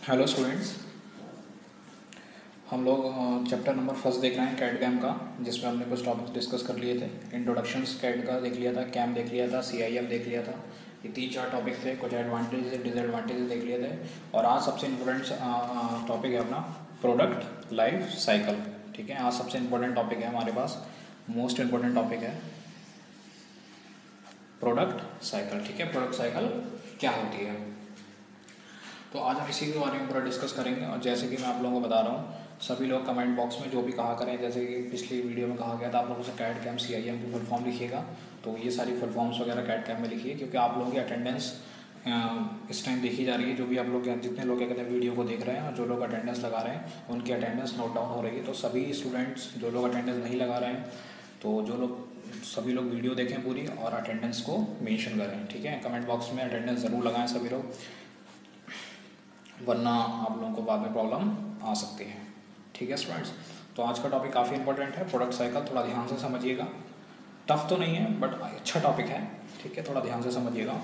Hello students, हम लोग chapter number first देख रहे हैं कैड कैम का, जिसमें हमने कुछ टॉपिक्स डिस्कस कर लिए थे। इंट्रोडक्शंस कैड का देख लिया था, कैम देख लिया था, सीआईएम देख लिया था। ये 3-4 टॉपिक थे, कुछ एडवांटेजेस डिसएडवांटेजेस देख लिए थे। और आज सबसे इम्पोर्टेंट टॉपिक है अपना प्रोडक्ट लाइफ साइकिल। ठीक है, आज सबसे इम्पोर्टेंट टॉपिक है हमारे पास, मोस्ट इम्पोर्टेंट टॉपिक है प्रोडक्ट साइकिल। ठीक है, प्रोडक्ट साइकिल क्या होती है, तो आज हम इसी के बारे में पूरा डिस्कस करेंगे। और जैसे कि मैं आप लोगों को बता रहा हूँ, सभी लोग कमेंट बॉक्स में जो भी कहा करें, जैसे कि पिछली वीडियो में कहा गया था, आप लोगों से कैड कैम सीआईएम की फुल फॉर्म लिखिएगा। तो ये सारी फुल फॉर्म्स वगैरह कैड कैम में लिखिए, क्योंकि आप लोगों की अटेंडेंस इस टाइम देखी जा रही है। जो भी आप लोग जितने लोग क्या कहते हैं वीडियो को देख रहे हैं और जो लोग अटेंडेंस लगा रहे हैं, उनकी अटेंडेंस नोट डाउन हो रही है। तो सभी स्टूडेंट्स जो लोग अटेंडेंस नहीं लगा रहे हैं, तो जो लोग सभी लोग वीडियो देखें पूरी और अटेंडेंस को मेंशन करें। ठीक है, कमेंट बॉक्स में अटेंडेंस ज़रूर लगाएं सभी लोग, वरना आप लोगों को बाद में प्रॉब्लम आ सकती है। ठीक है स्टूडेंट्स, तो आज का टॉपिक काफ़ी इंपॉर्टेंट है, प्रोडक्ट साइकिल। थोड़ा ध्यान से समझिएगा, टफ तो नहीं है बट अच्छा टॉपिक है। ठीक है, थोड़ा ध्यान से समझिएगा,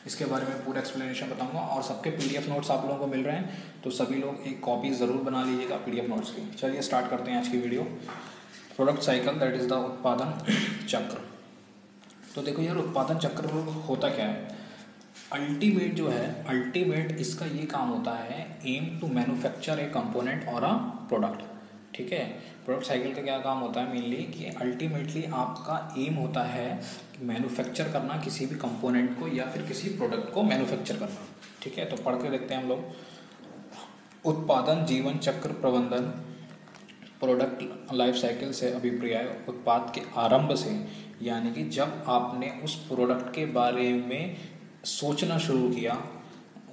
इसके बारे में पूरा एक्सप्लेनेशन बताऊंगा। और सबके पीडीएफ नोट्स आप लोगों को मिल रहे हैं, तो सभी लोग एक कॉपी ज़रूर बना लीजिएगा पीडीएफ नोट्स की। चलिए स्टार्ट करते हैं आज की video. Product cycle, that is the उत्पादन चक्र। तो देखो यार, उत्पादन चक्र होता क्या है। अल्टीमेट जो है, अल्टीमेट इसका ये काम होता है, aim to manufacture a component और अ प्रोडक्ट। ठीक है, प्रोडक्ट साइकिल का क्या काम होता है मेनली, कि अल्टीमेटली आपका एम होता है मैन्युफैक्चर करना किसी भी कंपोनेंट को या फिर किसी प्रोडक्ट को मैन्युफैक्चर करना। ठीक है, तो पढ़ के देखते हैं हम लोग। उत्पादन जीवन चक्र प्रबंधन, प्रोडक्ट लाइफ साइकिल से अभिप्राय उत्पाद के आरंभ से, यानी कि जब आपने उस प्रोडक्ट के बारे में सोचना शुरू किया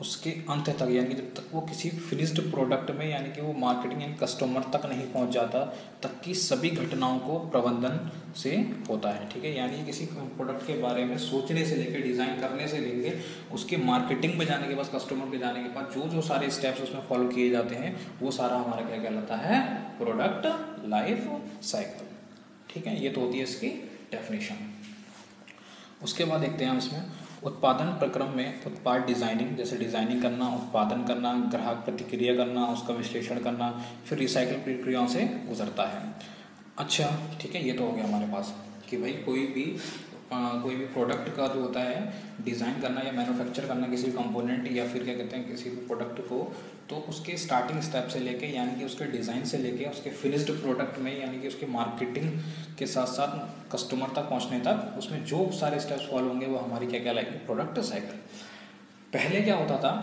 उसके अंत तक, यानी कि जब तक वो किसी फिनिश्ड प्रोडक्ट में, यानी कि वो मार्केटिंग यानी कस्टमर तक नहीं पहुंच जाता, तक की सभी घटनाओं को प्रबंधन से होता है। ठीक है, यानी किसी प्रोडक्ट के बारे में सोचने से लेकर डिज़ाइन करने से लेकर उसके मार्केटिंग में जाने के बाद, कस्टमर के जाने के बाद जो जो सारे स्टेप्स उसमें फॉलो किए जाते हैं, वो सारा हमारा क्या कहलाता है, प्रोडक्ट लाइफ साइकिल। ठीक है, ये तो होती है इसकी डेफिनेशन। उसके बाद देखते हैं हम इसमें उत्पादन प्रक्रम में उत्पाद डिज़ाइनिंग, जैसे डिज़ाइनिंग करना, उत्पादन करना, ग्राहक प्रतिक्रिया करना, उसका विश्लेषण करना, फिर रिसाइकल प्रक्रियाओं से गुजरता है। अच्छा ठीक है, ये तो हो गया हमारे पास कि भाई कोई भी प्रोडक्ट का जो होता है डिज़ाइन करना या मैन्युफैक्चर करना किसी कंपोनेंट या फिर क्या कहते हैं किसी भी प्रोडक्ट को, तो उसके स्टार्टिंग स्टेप से लेके, यानी कि उसके डिज़ाइन से लेके उसके फिनिश्ड प्रोडक्ट में, यानी कि उसके मार्केटिंग के साथ साथ कस्टमर तक पहुंचने तक, उसमें जो सारे स्टेप्स फॉलो होंगे वो हमारी क्या कहलाएगी, प्रोडक्ट साइकिल। पहले क्या होता था,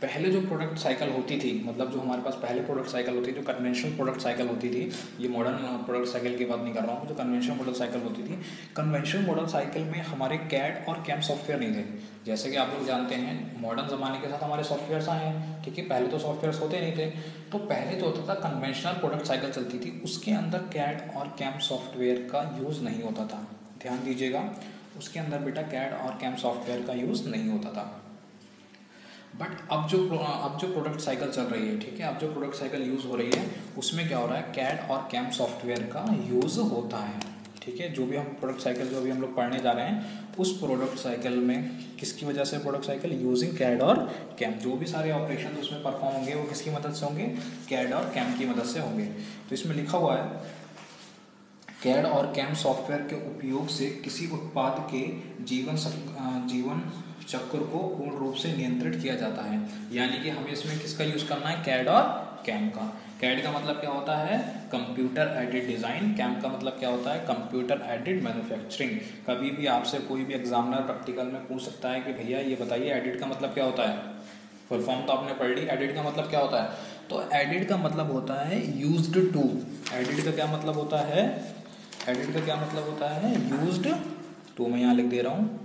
पहले जो प्रोडक्ट साइकिल होती थी, मतलब जो हमारे पास पहले प्रोडक्ट साइकिल होती थी, जो कन्वेंशनल प्रोडक्ट साइकिल होती थी, ये मॉडर्न प्रोडक्ट साइकिल की बात नहीं कर रहा हूँ, जो कन्वेंशनल प्रोडक्ट साइकिल होती थी, कन्वेंशनल प्रोडक्ट साइकिल में हमारे कैड और कैम सॉफ्टवेयर नहीं थे। जैसे कि आप लोग जानते हैं, मॉडर्न ज़माने के साथ हमारे सॉफ्टवेयर्स आए हैं। ठीक है, पहले तो सॉफ्टवेयर्स होते नहीं थे। तो पहले तो होता था कन्वेंशनल प्रोडक्ट साइकिल चलती थी, उसके अंदर कैड और कैम सॉफ्टवेयर का यूज़ नहीं होता था। ध्यान दीजिएगा, उसके अंदर बेटा कैड और कैम सॉफ्टवेयर का यूज़ नहीं होता था। बट अब जो प्रोडक्ट साइकिल चल रही है, ठीक है, अब जो प्रोडक्ट साइकिल यूज़ हो रही है, उसमें क्या हो रहा है, कैड और कैम सॉफ्टवेयर का यूज़ होता है। ठीक है, जो भी हम प्रोडक्ट साइकिल जो भी हम लोग पढ़ने जा रहे हैं, उस प्रोडक्ट साइकिल में किसकी वजह से प्रोडक्ट साइकिल, यूजिंग कैड और कैम, जो भी सारे ऑपरेशन उसमें परफॉर्म होंगे वो किसकी मदद से होंगे, कैड और कैम की मदद से होंगे। तो इसमें लिखा हुआ है, कैड और कैम सॉफ्टवेयर के उपयोग से किसी उत्पाद के जीवन चक्र को पूर्ण रूप से नियंत्रित किया जाता है। यानी कि हमें इसमें किसका यूज़ करना है, कैड और कैम का। कैड का मतलब क्या होता है, कंप्यूटर एडेड डिज़ाइन। कैम का मतलब क्या होता है, कंप्यूटर एडेड मैन्युफैक्चरिंग। कभी भी आपसे कोई भी एग्जामिनर प्रैक्टिकल में पूछ सकता है कि भैया ये बताइए एडिट का मतलब क्या होता है। फुल फॉर्म तो आपने पढ़ ली, एडिट का मतलब क्या होता है। तो एडिट का मतलब होता है यूज्ड टू। एडिट का क्या मतलब होता है, एडिट का क्या मतलब होता है, यूज्ड टू। मैं यहाँ लिख दे रहा हूँ,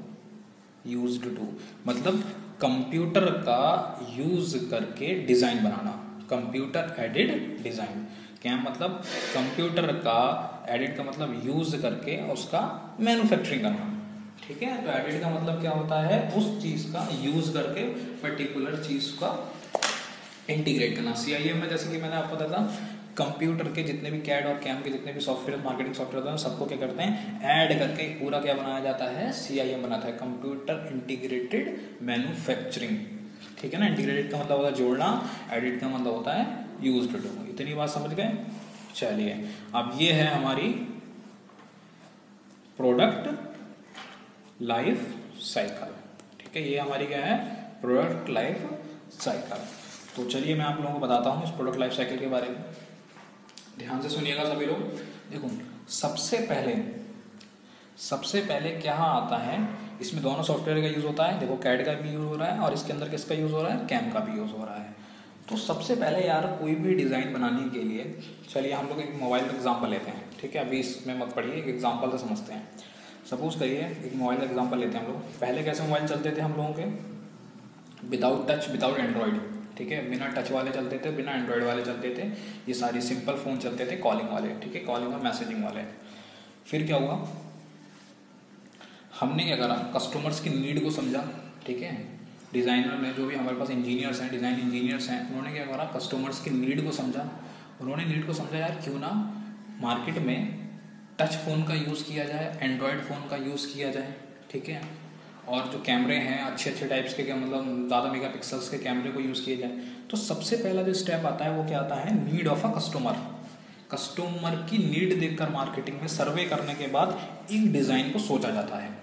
यूज्ड टू मतलब कंप्यूटर का यूज करके डिज़ाइन बनाना, कंप्यूटर एडेड डिज़ाइन। क्या मतलब, कंप्यूटर का, एडिट का मतलब यूज करके उसका मैन्युफैक्चरिंग करना। ठीक है, तो एडिट का मतलब क्या होता है, उस चीज़ का यूज करके पर्टिकुलर चीज़ का इंटीग्रेट करना। सीआईएम में जैसे कि मैंने आपको बताया था, कंप्यूटर के जितने भी कैड और कैम के जितने भी सॉफ्टवेयर, मार्केटिंग सॉफ्टवेयर होते हैं, सबको क्या करते हैं, ऐड करके पूरा क्या बनाया जाता है, सीआईएम बनाता है, कंप्यूटर इंटीग्रेटेड मैन्युफैक्चरिंग। ठीक है ना। इंटीग्रेटेड का मतलब होता है जोड़ना, एडिट का मतलब होता है यूज्ड टू। इतनी बात समझ गए। चलिए अब ये है हमारी प्रोडक्ट लाइफ साइकिल। ठीक है, ये हमारी क्या है, प्रोडक्ट लाइफ साइकिल। तो चलिए मैं आप लोगों को बताता हूँ इस प्रोडक्ट लाइफ साइकिल के बारे में। ध्यान से सुनिएगा सभी लोग। देखो सबसे पहले क्या आता है, इसमें दोनों सॉफ्टवेयर का यूज़ होता है। देखो कैड का भी यूज़ हो रहा है और इसके अंदर किसका यूज़ हो रहा है, कैम का भी यूज़ हो रहा है। तो सबसे पहले यार कोई भी डिज़ाइन बनाने के लिए, चलिए हम लोग एक मोबाइल का एग्जाम्पल लेते हैं। ठीक है, अभी इसमें मत पढ़िए, एक एग्जाम्पल से समझते हैं। सपोज करिए एक मोबाइल का एग्जाम्पल लेते हैं हम लोग। पहले कैसे मोबाइल चलते थे हम लोगों के, विदाउट टच, विदाउट एंड्रॉयड। ठीक है, बिना टच वाले चलते थे, बिना एंड्रॉयड वाले चलते थे। ये सारी सिंपल फ़ोन चलते थे, कॉलिंग वाले। ठीक है, कॉलिंग और मैसेजिंग वाले। फिर क्या हुआ, हमने क्या करा, कस्टमर्स की नीड को समझा। ठीक है, डिज़ाइनर ने, जो भी हमारे पास इंजीनियर्स हैं, डिज़ाइन इंजीनियर्स हैं, उन्होंने क्या करा, कस्टमर्स की नीड को समझा। उन्होंने नीड को समझा, यार क्यों ना मार्केट में टच फ़ोन का यूज़ किया जाए, एंड्रॉयड फ़ोन का यूज़ किया जाए। ठीक है, और जो कैमरे हैं अच्छे टाइप्स के, मतलब ज़्यादा मेगापिक्सल्स के कैमरे को यूज़ किया जाए। तो सबसे पहला जो स्टेप आता है वो क्या आता है, need of a customer. Customer की नीड देखकर मार्केटिंग में सर्वे करने के बाद एक डिज़ाइन को सोचा जाता है।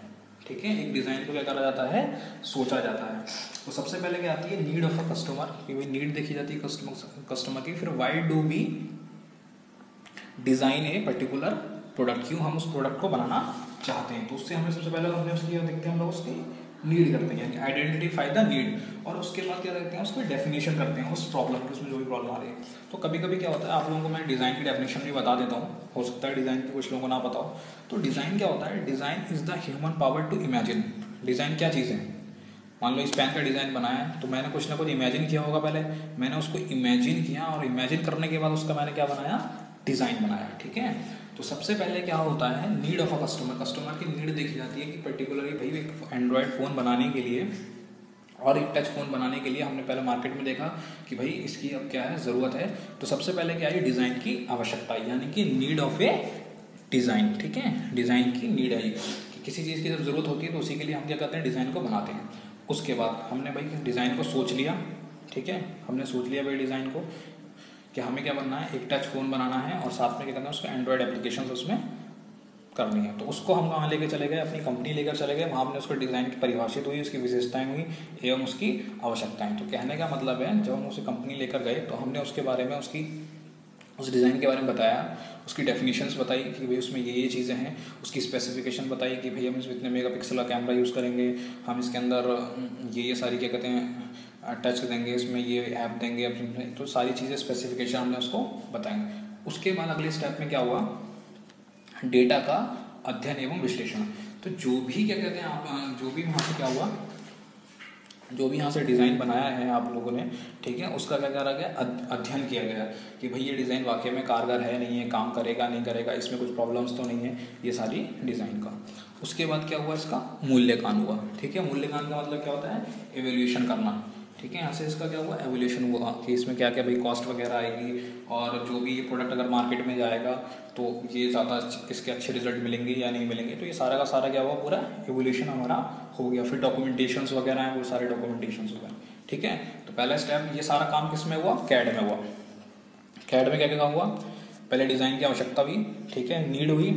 ठीक है, एक डिज़ाइन को क्या करा जाता है, सोचा जाता है। तो सबसे पहले क्या आती है, नीड ऑफ अ कस्टमर, कि भाई नीड देखी जाती है कस्टमर की। फिर why do we design a particular product, क्यों हम उस प्रोडक्ट को बनाना चाहते हैं। तो उससे हमें सबसे पहले हमने उसकी देखते हैं, हम लोग उसकी नीड करते हैं, यानी आइडेंटिफाई द नीड। और उसके बाद क्या करते हैं, उसकी डेफिनेशन करते हैं उस प्रॉब्लम की, उसमें जो भी प्रॉब्लम आ रही है। तो कभी कभी क्या होता है, आप लोगों को मैं डिज़ाइन की डेफिनेशन भी बता देता हूँ, हो सकता है डिज़ाइन की कुछ लोगों को ना पता हो। तो डिज़ाइन क्या होता है, design is the human power to imagine. Design क्या चीज़ है, मान लो इस पेन का डिज़ाइन बनाया है, तो मैंने कुछ ना कुछ इमेजिन किया होगा। पहले मैंने उसको इमेजिन किया, और इमेजिन करने के बाद उसका मैंने क्या बनाया, डिज़ाइन बनाया। ठीक है, तो सबसे पहले क्या होता है, need of a customer. Customer की नीड देखी जाती है कि पर्टिकुलरली भाई एक एंड्रॉयड फ़ोन बनाने के लिए और एक टच फ़ोन बनाने के लिए हमने पहले मार्केट में देखा कि भाई इसकी अब क्या है, ज़रूरत है। तो सबसे पहले क्या आई, डिज़ाइन की आवश्यकता, यानी कि नीड ऑफ ए डिज़ाइन। ठीक है, डिज़ाइन की नीड आई कि किसी चीज़ की जब ज़रूरत होती है तो उसी के लिए हम क्या करते हैं, डिज़ाइन को बनाते हैं। उसके बाद हमने भाई डिज़ाइन को सोच लिया। ठीक है, हमने सोच लिया भाई डिज़ाइन को कि हमें क्या बनना है, एक टच फ़ोन बनाना है और साथ में क्या करना है, उसको एंड्रॉयड एप्लीकेशन उसमें करनी है। तो उसको हम कहाँ लेके चले गए, अपनी कंपनी लेकर चले गए। वहाँ हमने उसको डिज़ाइन की परिभाषित हुई, उसकी विशेषताएं हुई एवं उसकी आवश्यकताएं। तो कहने का मतलब है, जब हम उसे कंपनी लेकर गए तो हमने उसके बारे में, उस डिज़ाइन के बारे में बताया, उसकी डेफिनेशंस बताई कि भाई उसमें ये चीज़ें हैं, उसकी स्पेसिफिकेशन बताई कि भाई हम इसमें इतने मेगापिक्सल का कैमरा यूज़ करेंगे, हम इसके अंदर ये सारी क्या कहते हैं टच देंगे, इसमें ये ऐप देंगे। अब तो सारी चीज़ें स्पेसिफिकेशन हमने उसको बताई। उसके बाद अगले स्टेप में क्या हुआ, डेटा का अध्ययन एवं विश्लेषण। तो जो भी क्या कहते हैं आप, जो भी वहाँ से क्या हुआ, जो भी यहाँ से डिज़ाइन बनाया है आप लोगों ने, ठीक है, उसका क्या करा गया, अध्ययन किया गया कि भाई ये डिज़ाइन वाकई में कारगर है, नहीं है, काम करेगा नहीं करेगा, इसमें कुछ प्रॉब्लम्स तो नहीं है, ये सारी डिज़ाइन का। उसके बाद क्या हुआ, इसका मूल्यांकन हुआ। ठीक है, मूल्यांकन का मतलब क्या होता है, एवेल्यूशन करना। ठीक है, यहाँ से इसका क्या हुआ, एवोल्यूशन हुआ कि इसमें क्या क्या भाई कॉस्ट वगैरह आएगी, और जो भी ये प्रोडक्ट अगर मार्केट में जाएगा तो ये ज़्यादा इसके अच्छे रिजल्ट मिलेंगे या नहीं मिलेंगे। तो ये सारा का सारा क्या हुआ, पूरा एवोल्यूशन हमारा हो गया। फिर डॉक्यूमेंटेशंस वगैरह हैं, वो सारे डॉक्यूमेंटेशंस हो गए। ठीक है, तो पहला स्टेप ये सारा काम किस में हुआ, कैड में हुआ। कैड में क्या क्या काम हुआ, पहले डिज़ाइन की आवश्यकता हुई। ठीक है, नीड हुई,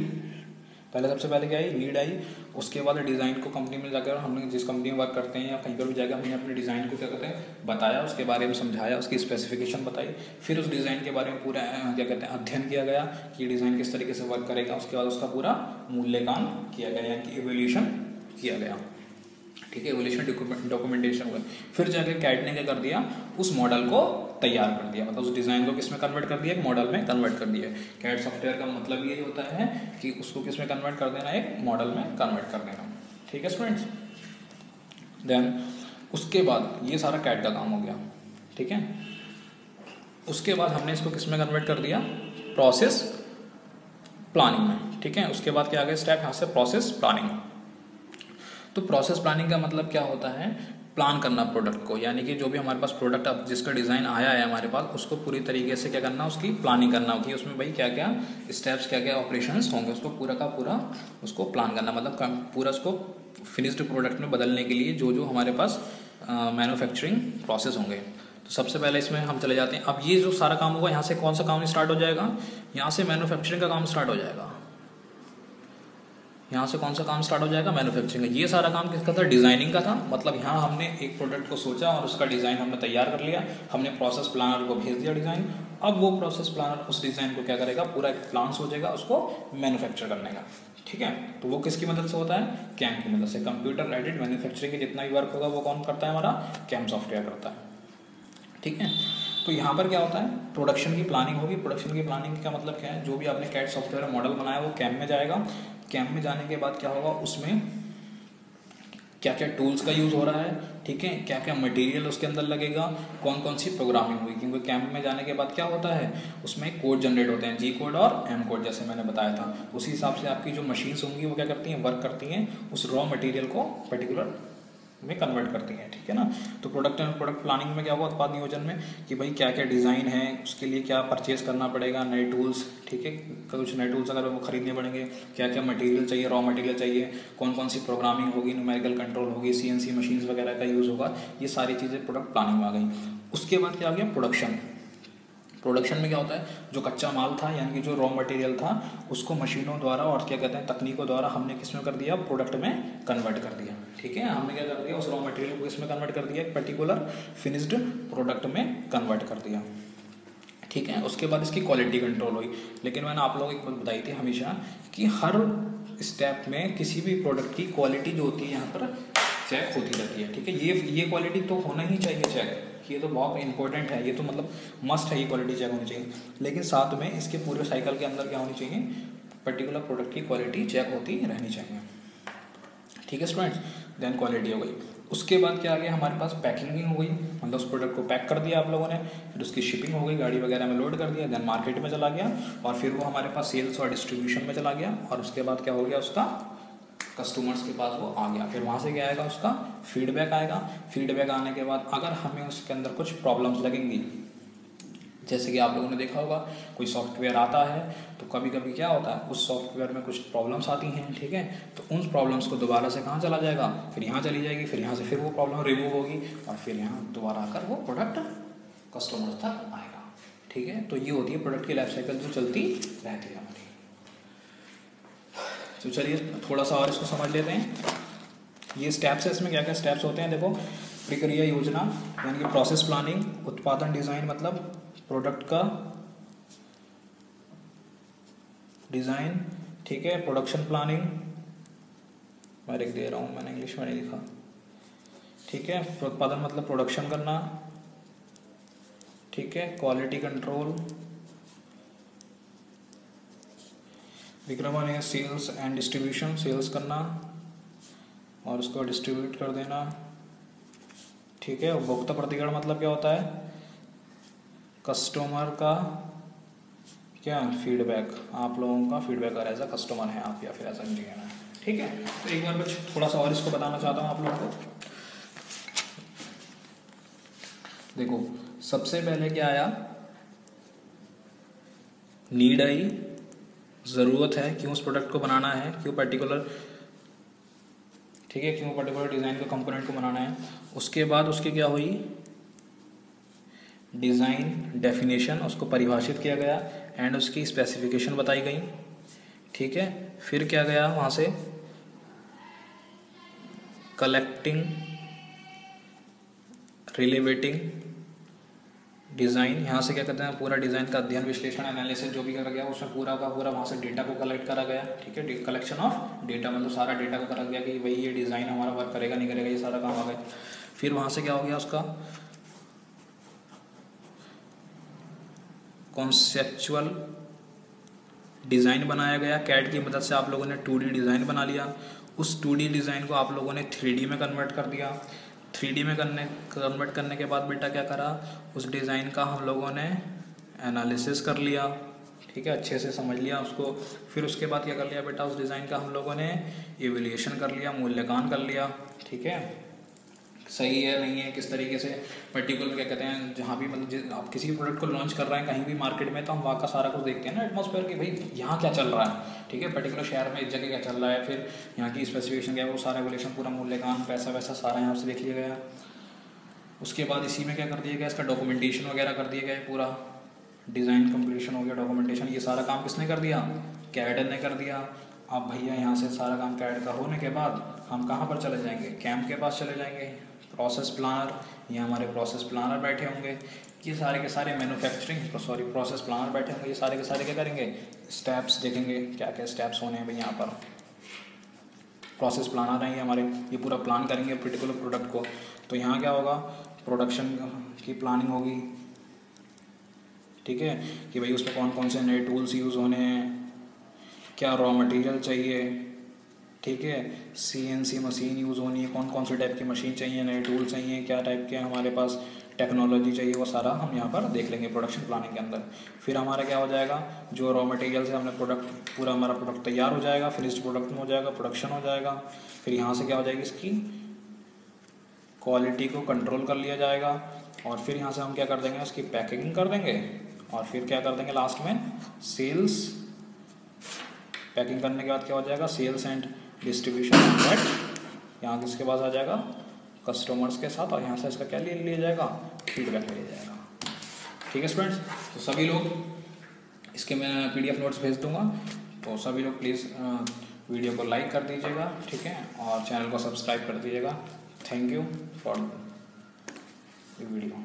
पहले सबसे पहले क्या आई, नीड आई। उसके बाद डिज़ाइन को कंपनी में जाकर, हमने जिस कंपनी में वर्क करते हैं या कहीं पर भी जाकर हमने अपने डिज़ाइन को क्या कहते हैं बताया, उसके बारे में समझाया, उसकी स्पेसिफिकेशन बताई। फिर उस डिज़ाइन के बारे में पूरा क्या कहते हैं अध्ययन किया गया कि डिज़ाइन किस तरीके से वर्क करेगा। उसके बाद उसका पूरा मूल्यांकन किया गया, यानी कि इवोल्यूशन किया गया। ठीक है, एवोल्यूशन डॉक्यूमेंटेशन हुआ। फिर जाके कैड ने क्या कर दिया, उस मॉडल को तैयार कर दिया, मतलब उस डिज़ाइन को किस में कन्वर्ट कर दिया, एक मॉडल में कन्वर्ट कर दिया। कैड सॉफ्टवेयर का मतलब यही होता है कि उसको किस में कन्वर्ट कर देना, एक मॉडल में कन्वर्ट कर देना। ठीक है स्टूडेंट्स, देन उसके बाद ये सारा कैड का काम हो गया। ठीक है, उसके बाद हमने इसको किस में कन्वर्ट कर दिया, प्रोसेस प्लानिंग में। ठीक है, उसके बाद क्या आ गया स्टेप यहाँ से, प्रोसेस प्लानिंग। तो प्रोसेस प्लानिंग का मतलब क्या होता है, प्लान करना प्रोडक्ट को, यानी कि जो भी हमारे पास प्रोडक्ट अब जिसका डिज़ाइन आया है हमारे पास, उसको पूरी तरीके से क्या करना, उसकी प्लानिंग करना होगी। उसमें भाई क्या क्या स्टेप्स, क्या क्या ऑपरेशंस होंगे, उसको पूरा का पूरा उसको प्लान करना, मतलब पूरा उसको फिनिश्ड प्रोडक्ट में बदलने के लिए जो जो हमारे पास मैन्युफैक्चरिंग प्रोसेस होंगे। तो सबसे पहले इसमें हम चले जाते हैं। अब ये जो सारा काम होगा, यहाँ से कौन सा काम स्टार्ट हो जाएगा, यहाँ से मैन्युफैक्चरिंग का काम स्टार्ट हो जाएगा। यहाँ से कौन सा काम स्टार्ट हो जाएगा, मैन्युफैक्चरिंग का। ये सारा काम किसका था, डिज़ाइनिंग का था। मतलब यहाँ हमने एक प्रोडक्ट को सोचा और उसका डिज़ाइन हमने तैयार कर लिया, हमने प्रोसेस प्लानर को भेज दिया डिज़ाइन। अब वो प्रोसेस प्लानर उस डिज़ाइन को क्या करेगा, पूरा एक प्लान सोचेगा उसको मैन्युफैक्चर करने का। ठीक है, तो वो किसकी मदद से होता है, कैम की मदद से। कंप्यूटर एडेड मैन्युफैक्चरिंग के जितना भी वर्क होगा वो कौन करता है, हमारा कैम सॉफ्टवेयर करता है। ठीक है, तो यहाँ पर क्या होता है, प्रोडक्शन की प्लानिंग होगी। प्रोडक्शन की प्लानिंग का मतलब क्या है, जो भी आपने कैड सॉफ्टवेयर मॉडल बनाया वो कैम में जाएगा। कैम में जाने के बाद क्या होगा, उसमें क्या क्या टूल्स का यूज़ हो रहा है, ठीक है, क्या क्या मटेरियल उसके अंदर लगेगा, कौन कौन सी प्रोग्रामिंग हुई। क्योंकि कैम्प में जाने के बाद क्या होता है, उसमें कोड जनरेट होते हैं, जी कोड और एम कोड, जैसे मैंने बताया था। उसी हिसाब से आपकी जो मशीन्स होंगी वो क्या करती हैं, वर्क करती हैं, उस रॉ मटेरियल को पर्टिकुलर में कन्वर्ट करती हैं। ठीक है ना। तो प्रोडक्ट प्लानिंग में क्या होगा, उत्पाद नियोजन में, कि भाई क्या क्या डिज़ाइन है, उसके लिए क्या परचेज करना पड़ेगा, नए टूल्स। ठीक है, कुछ नए टूल्स अगर वो खरीदने पड़ेंगे, क्या क्या मटेरियल चाहिए, रॉ मटेरियल चाहिए, कौन कौन सी प्रोग्रामिंग होगी, न्यूमेरिकल कंट्रोल होगी, CNC मशीन्स वगैरह का यूज़ होगा। ये सारी चीज़ें प्रोडक्ट प्लानिंग में आ गई। उसके बाद क्या आ गया, प्रोडक्शन। प्रोडक्शन में क्या होता है, जो कच्चा माल था यानी कि जो रॉ मटेरियल था, उसको मशीनों द्वारा और क्या कहते हैं तकनीकों द्वारा हमने किस में कर दिया, प्रोडक्ट में कन्वर्ट कर दिया। ठीक है, हमने क्या कर दिया, उस रॉ मटेरियल को किसमें कन्वर्ट कर दिया, एक पर्टिकुलर फिनिश्ड प्रोडक्ट में कन्वर्ट कर दिया। ठीक है, उसके बाद इसकी क्वालिटी कंट्रोल हुई। लेकिन मैंने आप लोगों को एक बात बताई थी हमेशा कि हर स्टेप में किसी भी प्रोडक्ट की क्वालिटी जो होती है यहाँ पर चेक होती रहती है। ठीक है, ये क्वालिटी तो होना ही चाहिए चेक, ये तो बहुत इंपॉर्टेंट है, ये तो मतलब मस्ट है, ये क्वालिटी चेक होनी चाहिए। लेकिन साथ में इसके पूरे साइकिल के अंदर क्या होनी चाहिए, पर्टिकुलर प्रोडक्ट की क्वालिटी चेक होती रहनी चाहिए। ठीक है स्टूडेंट्स, देन क्वालिटी हो गई। उसके बाद क्या आ गया, हमारे पास पैकिंग हो गई, मतलब उस प्रोडक्ट को पैक कर दिया आप लोगों ने, फिर उसकी शिपिंग हो गई, गाड़ी वगैरह में लोड कर दिया, देन मार्केट में चला गया, और फिर वो हमारे पास सेल्स और डिस्ट्रीब्यूशन में चला गया, और उसके बाद क्या हो गया, उसका कस्टमर्स के पास वो आ गया। फिर वहाँ से क्या आएगा, उसका फीडबैक आएगा। फीडबैक आने के बाद अगर हमें उसके अंदर कुछ प्रॉब्लम्स लगेंगी, जैसे कि आप लोगों ने देखा होगा कोई सॉफ्टवेयर आता है तो कभी कभी क्या होता है, उस सॉफ्टवेयर में कुछ प्रॉब्लम्स आती हैं। ठीक है, तो उन प्रॉब्लम्स को दोबारा से कहाँ चला जाएगा, फिर यहाँ चली जाएगी, फिर यहाँ से फिर वो प्रॉब्लम रिमूव होगी, और फिर यहाँ दोबारा आकर वो प्रोडक्ट कस्टमर तक आएगा। ठीक है, तो ये होती है प्रोडक्ट की लाइफ साइकिल जो चलती रहती है हमारी। तो चलिए थोड़ा सा और इसको समझ लेते हैं। ये स्टेप्स है, इसमें क्या क्या स्टेप्स होते हैं देखो। प्रक्रिया योजना यानी कि प्रोसेस प्लानिंग, उत्पादन डिज़ाइन मतलब प्रोडक्ट का डिज़ाइन। ठीक है, प्रोडक्शन प्लानिंग मैं लिख दे रहा हूँ, मैंने इंग्लिश में नहीं लिखा। ठीक है, उत्पादन मतलब प्रोडक्शन करना। ठीक है, क्वालिटी कंट्रोल। विक्रमण है सेल्स एंड डिस्ट्रीब्यूशन, सेल्स करना और उसको डिस्ट्रीब्यूट कर देना। ठीक है, उपभोक्ता प्रतिक्रिया मतलब क्या होता है, कस्टमर का क्या फीडबैक, आप लोगों का फीडबैक और एज अ कस्टमर है आप, या फिर एज अ इंजीनियर है। ठीक है, तो एक बार कुछ थोड़ा सा और इसको बताना चाहता हूँ आप लोगों को। देखो सबसे पहले क्या आया, नीड आई, ज़रूरत है, क्यों उस प्रोडक्ट को बनाना है, क्यों पर्टिकुलर, ठीक है, क्यों पर्टिकुलर डिज़ाइन का कंपोनेंट को बनाना है। उसके बाद उसकी क्या हुई, डिज़ाइन डेफिनेशन, उसको परिभाषित किया गया, एंड उसकी स्पेसिफिकेशन बताई गई। ठीक है, फिर क्या गया वहाँ से, कलेक्टिंग, रिलेवेटिंग डिज़ाइन, यहाँ से क्या करते हैं, पूरा डिज़ाइन का अध्ययन विश्लेषण एनालिसिस जो भी करा गया उसमें पूरा का पूरा वहाँ से डेटा को कलेक्ट करा गया। ठीक है, कलेक्शन ऑफ डेटा मतलब सारा डेटा को करा गया कि भाई ये डिज़ाइन हमारा वर्क करेगा नहीं करेगा, ये सारा काम आ गया। फिर वहाँ से क्या हो गया, उसका कॉन्सेप्चुअल डिज़ाइन बनाया गया, कैड की मदद से आप लोगों ने 2D डिज़ाइन बना लिया। उस 2D डिज़ाइन को आप लोगों ने 3D में कन्वर्ट कर दिया। 3D में कन्वर्ट करने के बाद बेटा क्या करा, उस डिज़ाइन का हम लोगों ने एनालिसिस कर लिया। ठीक है, अच्छे से समझ लिया उसको। फिर उसके बाद क्या कर लिया बेटा, उस डिज़ाइन का हम लोगों ने इवैल्यूएशन कर लिया, मूल्यांकन कर लिया। ठीक है, सही है नहीं है, किस तरीके से पर्टिकुलर क्या कहते हैं, जहाँ भी मतलब आप किसी भी प्रोडक्ट को लॉन्च कर रहे हैं कहीं भी मार्केट में, तो हम वहाँ का सारा कुछ देखते हैं ना, एटमॉस्फेयर कि भाई यहाँ क्या चल रहा है। ठीक है, पर्टिकुलर शहर में इस जगह क्या चल रहा है, फिर यहाँ की स्पेसिफिकेशन क्या है, वो सारा एवोल्यूशन पूरा मूल्यांकन पैसा वैसा सारा यहाँ से देख लिया गया। उसके बाद इसी में क्या कर दिया गया, इसका डॉक्यूमेंटेशन वगैरह कर दिया गया है, पूरा डिज़ाइन कंप्लीशन हो गया, डॉक्यूमेंटेशन, ये सारा काम किसने कर दिया, कैड ने कर दिया। अब भैया यहाँ से सारा काम कैड का होने के बाद हम कहाँ पर चले जाएंगे, कैंप के पास चले जाएंगे। प्रोसेस प्लानर, यहाँ हमारे प्रोसेस प्लानर बैठे होंगे, ये सारे के सारे प्रोसेस प्लानर बैठे होंगे, ये सारे के सारे क्या करेंगे, स्टेप्स देखेंगे, क्या क्या स्टेप्स होने हैं भाई यहाँ पर। प्रोसेस प्लानर हैं ये हमारे, ये पूरा प्लान करेंगे पर्टिकुलर प्रोडक्ट को। तो यहाँ क्या होगा, प्रोडक्शन की प्लानिंग होगी, ठीक है, कि भाई उसमें कौन कौन से नए टूल्स यूज़ होने हैं, क्या रॉ मटेरियल चाहिए, ठीक है, CNC मशीन यूज़ होनी है, कौन कौन से टाइप की मशीन चाहिए, नए टूल चाहिए, क्या टाइप के हमारे पास टेक्नोलॉजी चाहिए, वो सारा हम यहाँ पर देख लेंगे प्रोडक्शन प्लानिंग के अंदर। फिर हमारा क्या हो जाएगा, जो रॉ मटेरियल से हमने प्रोडक्ट, पूरा हमारा प्रोडक्ट तैयार हो जाएगा, फिनिश्ड प्रोडक्ट में हो जाएगा, प्रोडक्शन हो जाएगा। फिर यहाँ से क्या हो जाएगी, इसकी क्वालिटी को कंट्रोल कर लिया जाएगा, और फिर यहाँ से हम क्या कर देंगे, उसकी पैकेजिंग कर देंगे, और फिर क्या कर देंगे लास्ट में, सेल्स। पैकिंग करने के बाद क्या हो जाएगा, सेल्स एंड डिस्ट्रीब्यूशन नेट, यहाँ किसके पास आ जाएगा, कस्टमर्स के साथ, और यहाँ से इसका क्या ले लिया जाएगा, फीडबैक लिया जाएगा। ठीक है स्टूडेंट्स, तो सभी लोग, इसके मैं PDF नोट्स भेज दूंगा, तो सभी लोग प्लीज़ वीडियो को लाइक कर दीजिएगा, ठीक है, और चैनल को सब्सक्राइब कर दीजिएगा। Thank you for the video.